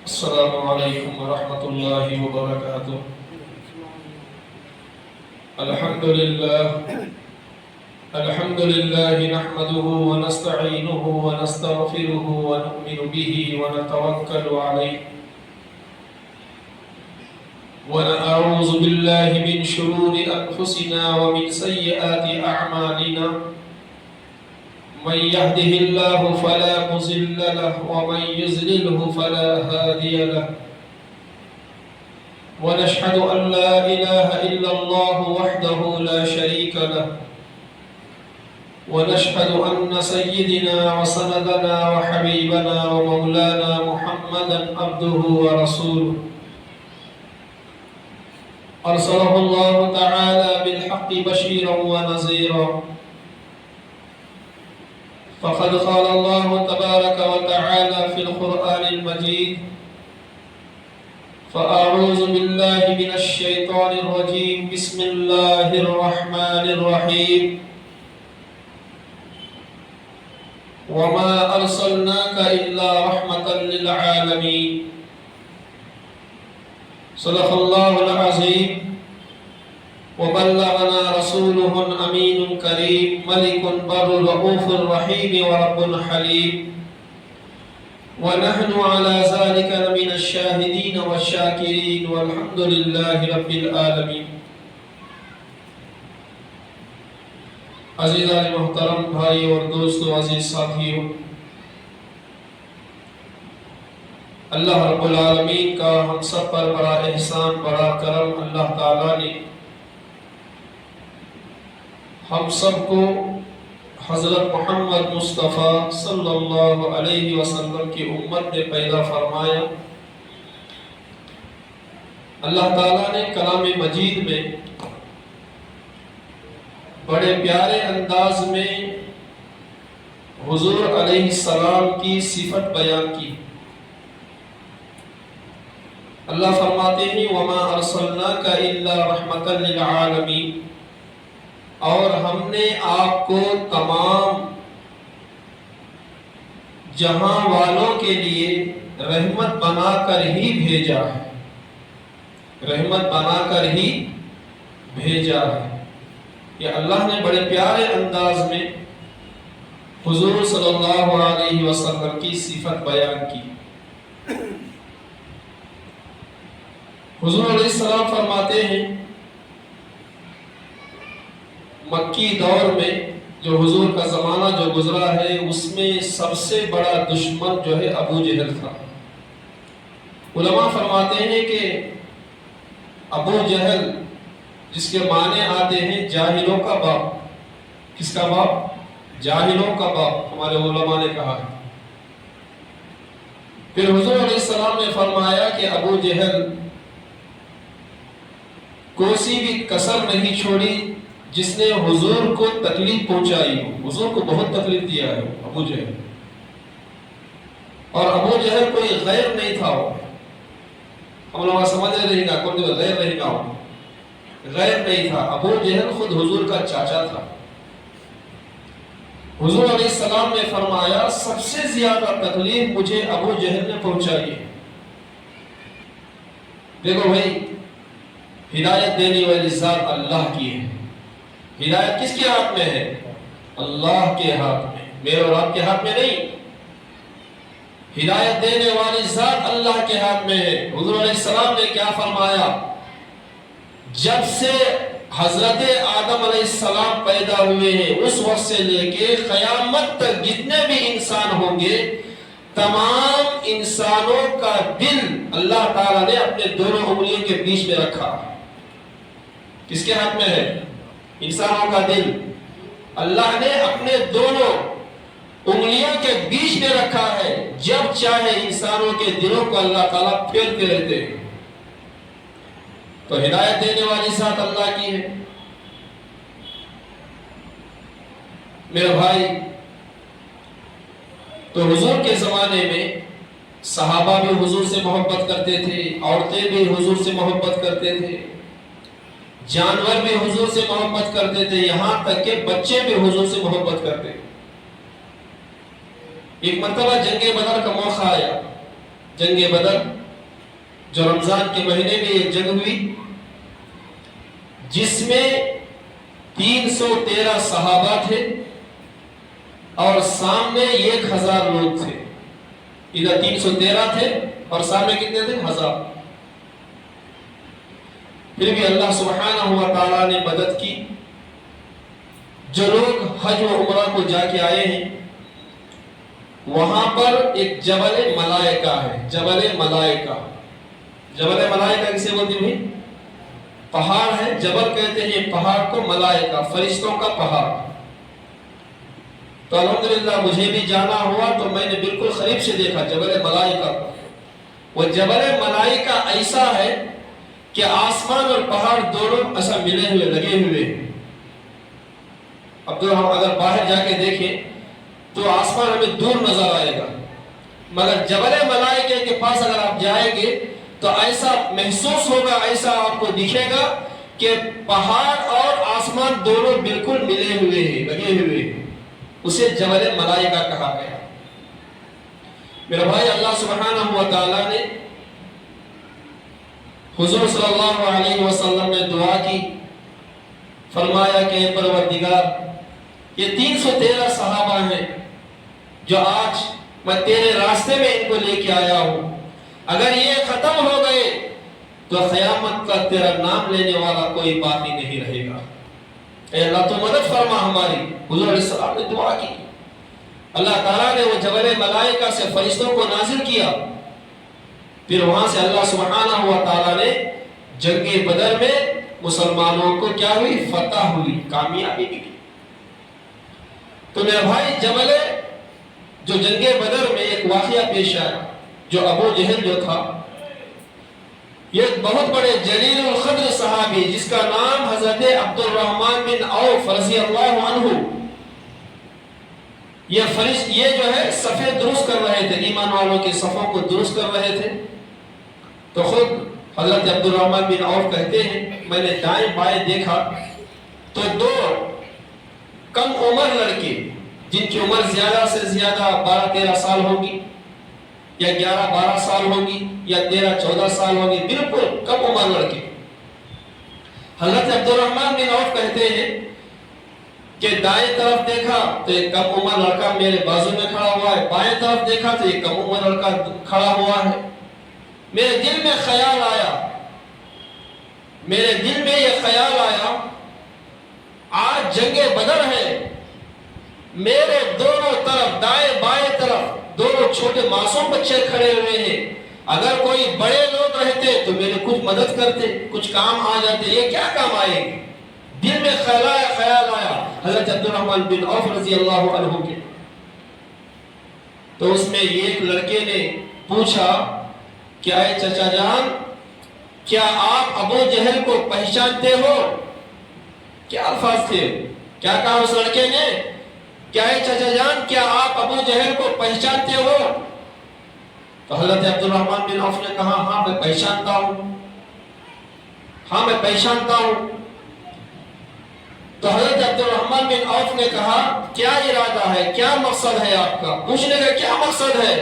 السلام عليكم ورحمة الله وبركاته. الحمد لله نحمده ونستعينه ونستغفره ونؤمن به ونتوكل عليه ونعوذ بالله من شرور أنفسنا ومن سيئات أعمالنا. من يهده الله فلا مضل له ومن يضلل فلا هادي له. ونشهد أن لا إله إلا الله وحده لا شريك له. ونشهد أن سيدنا وسندنا وحبيبنا ومولانا محمدا عبده ورسوله أرسله الله تعالى بالحق بشيرا ونذيرا. فقد قال الله تبارك وتعالى في القرآن المجيد: فأعوذ بالله من الشيطان الرجيم بسم الله الرحمن الرحيم. وما أرسلناك إلا رحمة للعالمين. صدق الله العظيم. وبلغنا رسوله الأمين الكريم ملك بر رؤوف رحيم ورب حليم. ونحن على ذلك من الشاهدين والشاكرين والحمد لله رب العالمين. عزیزان محترم بھائی اور دوستو، عزیز ساتھیوں، اللہ رب العالمین کا ہم سب پر بڑا احسان، بڑا کرم اللہ تعالیٰ نے ہم سب کو حضرت محمد مصطفیٰ صلی اللہ علیہ وسلم کی امت میں پیدا فرمایا۔ اللہ تعالیٰ نے کلام مجید میں بڑے پیارے انداز میں حضور علیہ السلام کی صفت بیان کی۔ اللہ فرماتے ہیں: وَمَا أَرْسَلْنَاكَ إِلَّا رَحْمَةً لِلْعَالَمِينَ، اور ہم نے آپ کو تمام جہاں والوں کے لیے رحمت بنا کر ہی بھیجا ہے، رحمت بنا کر ہی بھیجا ہے۔ یہ اللہ نے بڑے پیارے انداز میں حضور صلی اللہ علیہ وسلم کی صفت بیان کی۔ حضور علیہ السلام فرماتے ہیں، مکی دور میں جو حضور کا زمانہ جو گزرا ہے، اس میں سب سے بڑا دشمن جو ہے ابو جہل تھا۔ علماء فرماتے ہیں کہ ابو جہل، جس کے معنی آتے ہیں جاہلوں کا باپ۔ کس کا باپ؟ جاہلوں کا باپ، ہمارے علماء نے کہا ہے۔ پھر حضور علیہ السلام نے فرمایا کہ ابو جہل کوئی بھی کسر نہیں چھوڑی جس نے حضور کو تکلیف پہنچائی ہو۔ حضور کو بہت تکلیف دیا ہے ابو جہل، اور ابو جہل کوئی غیر نہیں تھا۔ ہم لوگ سمجھ رہے گا کون غیر نہیں گا، غیر نہیں تھا۔ ابو جہل خود حضور کا چاچا تھا۔ حضور علیہ السلام نے فرمایا سب سے زیادہ تکلیف مجھے ابو جہل نے پہنچائی ہے۔ دیکھو بھائی، ہدایت دینے والی ذات اللہ کی ہے۔ ہدایت کس کے ہاتھ میں ہے؟ اللہ کے ہاتھ میں، میرے اور آپ کے ہاتھ میں نہیں۔ ہدایت دینے والی ذات اللہ کے ہاتھ میں ہے۔ حضور علیہ السلام نے کیا فرمایا؟ جب سے حضرت آدم علیہ السلام پیدا ہوئے ہیں، اس وقت سے لے کے قیامت تک جتنے بھی انسان ہوں گے، تمام انسانوں کا دل اللہ تعالیٰ نے اپنے دونوں انگلیوں کے بیچ میں رکھا۔ کس کے ہاتھ میں ہے؟ انسانوں کا دل اللہ نے اپنے دونوں انگلیوں کے بیچ میں رکھا ہے۔ جب چاہے انسانوں کے دلوں کو اللہ تعالیٰ پھیرتے رہتے ہیں۔ تو ہدایت دینے والی ذات اللہ کی ہے۔ میرے بھائی، تو حضور کے زمانے میں صحابہ بھی حضور سے محبت کرتے تھے، عورتیں بھی حضور سے محبت کرتے تھے، جانور بھی حضور سے محبت کرتے تھے، یہاں تک کہ بچے بھی حضور سے محبت کرتے۔ ایک مرتبہ جنگ بدر کا موقع آیا، جنگ بدر جو رمضان کے مہینے میں یہ جنگ ہوئی، جس میں 313 صحابہ تھے اور سامنے 1000 لوگ تھے. ادھر 313 تھے اور سامنے کتنے تھے؟ 1000. پھر بھی اللہ سبحانہ و تعالیٰ نے مدد کی. جو لوگ حج و عمرہ کو جا کے آئے ہیں، وہاں پر ایک جبل ملائکہ ہے. جبل ملائکہ، جبل ملائکہ کسے بولتے ہیں؟ پہاڑ ہے. جبل کہتے ہیں پہاڑ کو، ملائکہ فرشتوں کا پہاڑ. تو الحمدللہ مجھے بھی جانا ہوا تو میں نے بالکل قریب سے دیکھا جبل ملائکہ کو. وہ جبل ملائکہ ایسا ہے کہ آسمان اور پہاڑ دونوں ایسا ملے ہوئے لگے ہوئے ہیں. اب تو ہم اگر باہر جا کے دیکھیں تو آسمان ہمیں دور نظر آئے گا، مگر جبل ملائکہ کے پاس اگر آپ جائیں گے تو ایسا محسوس ہوگا، ایسا آپ کو دکھے گا کہ پہاڑ اور آسمان دونوں بالکل ملے ہوئے ہیں، لگے ہوئے ہیں. اسے جبل ملائکہ کہا گیا. میرے بھائی، اللہ سبحانہ و تعالیٰ نے حضور صلی اللہ علیہ وسلم نے دعا کی، فرمایا کہ اے پروردگار، یہ 313 صحابہ ہیں جو آج میں تیرے راستے میں ان کو لے کے آیا ہوں. اگر یہ ختم ہو گئے تو قیامت کا تیرا نام لینے والا کوئی باقی نہیں رہے گا. اے اللہ تو مدد فرما ہماری. حضور علیہ السلام نے دعا کی. اللہ تعالیٰ نے وہ جبل ملائکہ سے فرشتوں کو نازل کیا. پھر وہاں سے اللہ سبحانہ و تعالیٰ نے جنگ بدر میں مسلمانوں کو کیا ہوئی؟ فتح ہوئی، کامیابی ملی. تو میرے بھائی، جو جنگ بدر میں ایک واقعہ پیش آیا، جو ابو جہل جو تھا، یہ ایک بہت بڑے جلیل القدر صحابی جس کا نام حضرت عبد الرحمن بن عوف رضی اللہ عنہ. یہ جو ہے صفیں درست کر رہے تھے، ایمان والوں کے صفوں کو درست کر رہے تھے. تو خود حضرت عبد الرحمن بن عوف کہتے ہیں، میں نے دائیں بائیں دیکھا تو 2 کم عمر لڑکے جن کی عمر زیادہ سے زیادہ 12-13 سال ہوگی، یا 11-12 سال ہوگی، یا 13-14 سال ہوگی، بالکل کم عمر لڑکے. حضرت عبد الرحمن بن عوف کہتے ہیں کہ دائیں طرف دیکھا تو ایک کم عمر لڑکا میرے بازو میں کھڑا ہوا ہے، بائیں طرف دیکھا تو ایک کم عمر لڑکا کھڑا ہوا ہے. میرے دل میں خیال آیا، یہ خیال آیا، آج جنگ بدر ہے، میرے دونوں طرف دائیں بائیں طرف دونوں چھوٹے معصوم بچے کھڑے ہوئے ہیں. اگر کوئی بڑے لوگ رہتے تو میرے کچھ مدد کرتے، کچھ کام آ جاتے، یہ کیا کام آئے گی؟ دل میں خیال آیا حضرت عبد الرحمن بن عوف رضی اللہ عنہ کے. تو اس میں ایک لڑکے نے پوچھا کہ اے چچا جان، کیا آپ ابو جہل کو پہچانتے ہو؟ کیا الفاظ تھے؟ کیا کہا اس لڑکے نے؟ کیا اے چچا جان، کیا آپ ابو جہل کو پہچانتے ہو؟ تو حضرت عبد الرحمن بن عوف نے کہا، ہاں میں پہچانتا ہوں، ہاں میں پہچانتا ہوں. تو حضرت عبد الرحمن بن عوف نے کہا، کیا ارادہ ہے، کیا مقصد ہے آپ کا؟ پوچھنے کا کیا مقصد ہے؟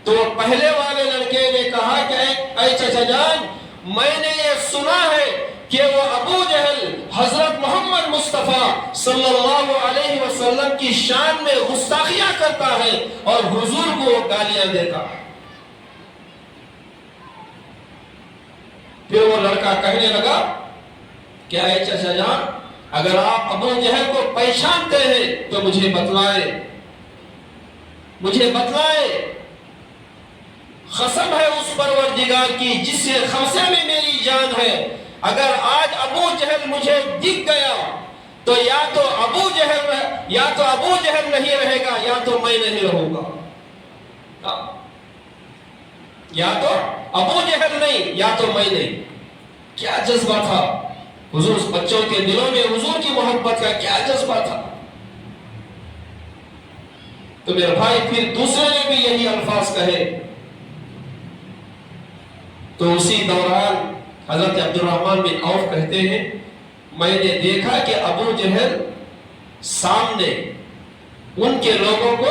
تو پہلے والے لڑکے نے کہا کہ اے چچا جان، میں نے یہ سنا ہے کہ وہ ابو جہل حضرت محمد مصطفیٰ صلی اللہ علیہ وسلم کی شان میں گستاخیاں کرتا ہے اور حضور کو وہ گالیاں دیتا ہے. پھر وہ لڑکا کہنے لگا کہ اے چچا جان، اگر آپ ابو جہل کو پہچانتے ہیں تو مجھے بتلائے. قسم ہے اس پروردگار کی جس سے خمسے میں میری جان ہے، اگر آج ابو جہل مجھے دکھ گیا تو یا تو ابو جہل نہیں رہے گا، یا تو میں نہیں رہوں گا. یا تو ابو جہل نہیں، یا تو میں نہیں. کیا جذبہ تھا حضور بچوں کے دلوں میں، حضور کی محبت کا کیا جذبہ تھا. تو میرے بھائی، پھر دوسرے نے بھی یہی الفاظ کہے. تو اسی دوران حضرت عبد الرحمن بن عوف کہتے ہیں، میں نے دیکھا کہ ابو جہل سامنے ان کے لوگوں کو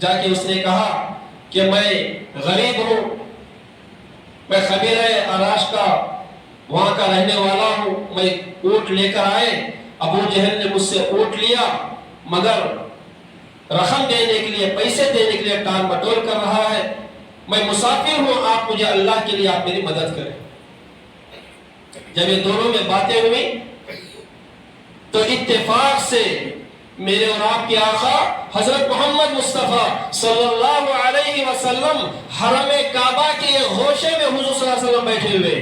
جا کے اس نے کہا کہ میں غریب ہوں، میں قبیلہ اراش کا وہاں کا رہنے والا ہوں، میں اونٹ لے کر آئے، ابو جہل نے مجھ سے اونٹ لیا مگر رقم دینے کے لیے، پیسے دینے کے لیے ٹال مٹول کر رہا ہے، میں مسافر ہوں، آپ مجھے اللہ کے لیے آپ میری مدد کریں۔ جب یہ دونوں میں باتیں ہوئی تو اتفاق سے میرے اور آپ کے آقا حضرت محمد مصطفیٰ صلی اللہ علیہ وسلم حرم کعبہ کے ایک گوشے میں حضور صلی اللہ علیہ وسلم بیٹھے ہوئے،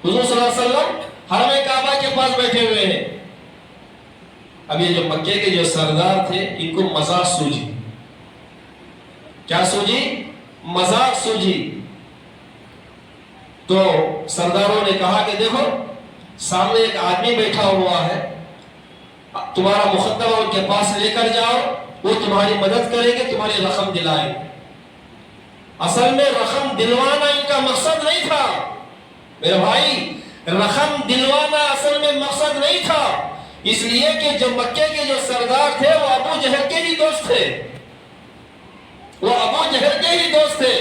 حضور صلی اللہ علیہ وسلم حرم کعبہ کے پاس بیٹھے ہوئے ہیں۔ اب یہ جو مکے کے جو سردار تھے ان کو مذاق سوجی، کیا سوجی؟ مذاق سوجی۔ تو سرداروں نے کہا کہ دیکھو سامنے ایک آدمی بیٹھا ہوا ہے، تمہارا مقدمہ ان کے پاس لے کر جاؤ، وہ تمہاری مدد کریں گے، تمہاری رقم دلائیں۔ اصل میں رقم دلوانا ان کا مقصد نہیں تھا میرے بھائی، رقم دلوانا اصل میں مقصد نہیں تھا، اس لیے کہ جو مکے کے جو سردار تھے وہ ابو جہل کے ہی دوست تھے، وہ ابو جہل کے ہی دوست تھے۔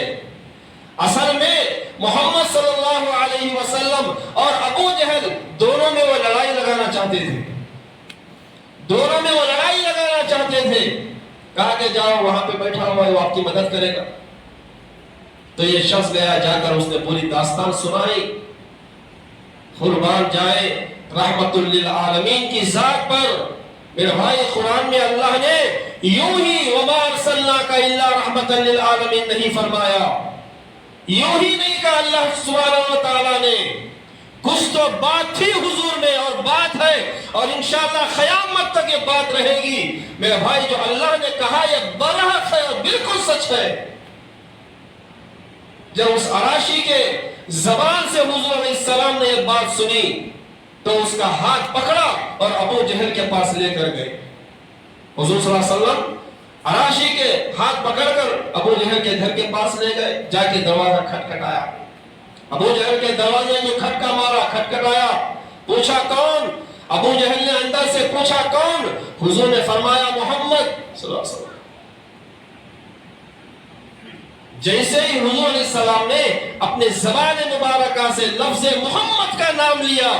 اصل میں محمد صلی اللہ علیہ وسلم اور ابو جہل دونوں میں وہ لڑائی لگانا چاہتے تھے، دونوں میں وہ لڑائی لگانا چاہتے تھے۔ کہا کہ جاؤ وہاں پہ بیٹھا ہوا ہے، وہ آپ کی مدد کرے گا۔ تو یہ شخص گیا، جا کر اس نے پوری داستان سنائی، قربان جائے رحمت للعالمین کی ذات پر۔ میرے بھائی قرآن میں اللہ نے یوں ہی وما ارسلناک الا رحمت للعالمین نہیں فرمایا، یوں ہی نہیں کہا اللہ سبحانہ و تعالیٰ نے، کچھ تو بات تھی حضور میں اور بات ہے، اور انشاءاللہ قیامت تک یہ بات رہے گی۔ میرے بھائی جو اللہ نے کہا یہ برحق ہے اور بالکل سچ ہے۔ جب اس عراشی کے زبان سے حضور علیہ السلام نے یہ بات سنی تو اس کا ہاتھ پکڑا اور ابو جہل کے پاس لے کر گئے۔ حضور صلی اللہ علیہ وسلم عراشی کے ہاتھ پکڑ کر ابو جہل کے گھر کے پاس لے گئے، جا کے دروازہ کھٹکھٹایا، ابو جہل کے دروازے میں کھٹکا مارا، کھٹکھٹایا، پوچھا کون؟ ابو جہل نے اندر سے پوچھا کون؟ حضور نے فرمایا محمد صلی اللہ علیہ وسلم۔ جیسے ہی حضور علیہ السلام نے اپنے زبان مبارکہ سے لفظ محمد کا نام لیا،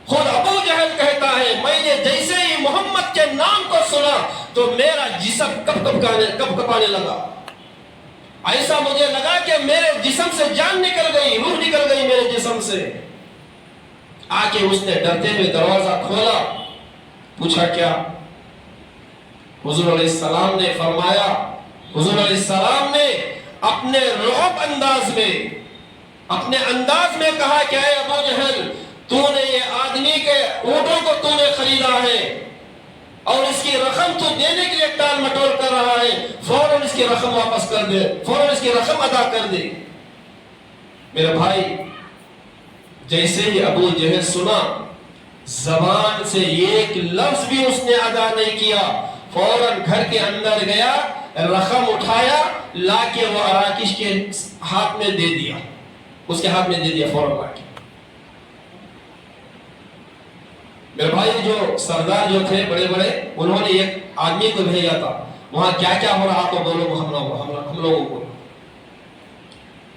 خود ابو جہل کہتا ہے میں نے جیسے ہی محمد کے نام کو سنا تو میرا جسم کپ کپانے لگا، ایسا مجھے لگا کہ میرے جسم سے جان نکل گئی، روح نکل گئی میرے جسم سے۔ آ کے اس نے ڈرتے ہوئے دروازہ کھولا، پوچھا کیا؟ حضور علیہ السلام نے فرمایا، حضور علیہ السلام نے اپنے رعب انداز میں کہا کہ اے ابو جہل، تو نے یہ آدمی کے اونٹوں کو تو نے خریدا ہے اور اس کی رقم تو دینے کے لیے ٹال مٹول کر رہا ہے، فوراً اس کی رقم واپس کر دے، فوراً اس کی رقم ادا کر دے۔ میرے بھائی جیسے ہی ابو جہل سنا، زبان سے ایک لفظ بھی اس نے ادا نہیں کیا، فوراً گھر کے اندر گیا، رقم اٹھایا، لا کے وہ اراکش کے ہاتھ میں دے دیا، اس کے ہاتھ میں دے دیا فوراً لا کے۔ میرے بھائی جو سردار جو تھے بڑے بڑے، انہوں نے ایک آدمی کو بھیجا تھا، وہاں کیا کیا ہو رہا تو بولو ہم لوگوں کو۔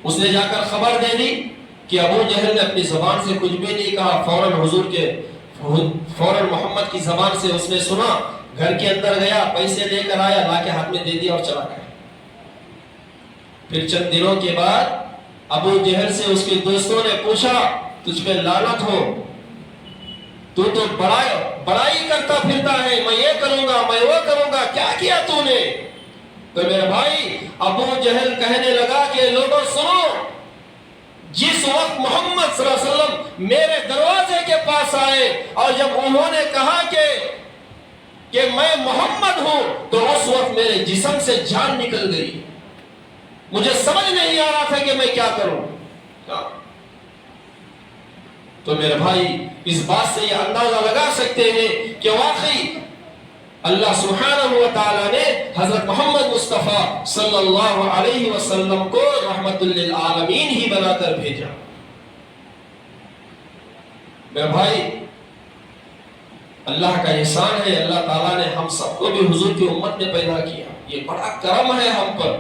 اس نے جا کر خبر دے دی کہ ابو جہل نے اپنی زبان سے کچھ بھی نہیں کہا، فوراً محمد کی زبان سے اس نے سنا، گھر کے اندر گیا، پیسے لے کر آیا، لا کے ہاتھ میں دے دیا اور چلا گیا۔ پھر چند دنوں کے بعد ابو جہل سے اس کے دوستوں نے پوچھا تجھ پہ لعنت ہو، تو بڑائی کرتا پھرتا ہے، میں یہ کروں گا میں وہ کروں گا، کیا کیا تو نے؟ تو میرے بھائی ابو جہل کہنے لگا کہ لوگوں سنو، جس وقت محمد صلی اللہ علیہ وسلم میرے دروازے کے پاس آئے اور جب انہوں نے کہا کہ میں محمد ہوں، تو اس وقت میرے جسم سے جان نکل گئی، مجھے سمجھ نہیں آ رہا تھا کہ میں کیا کروں۔ تو میرے بھائی اس بات سے یہ اندازہ لگا سکتے ہیں کہ واقعی اللہ سبحانہ و تعالیٰ نے حضرت محمد مصطفیٰ صلی اللہ علیہ وسلم کو رحمت للعالمین ہی بنا کر بھیجا۔ میرے بھائی اللہ کا احسان ہے، اللہ تعالیٰ نے ہم سب کو بھی حضور کی امت میں پیدا کیا، یہ بڑا کرم ہے ہم پر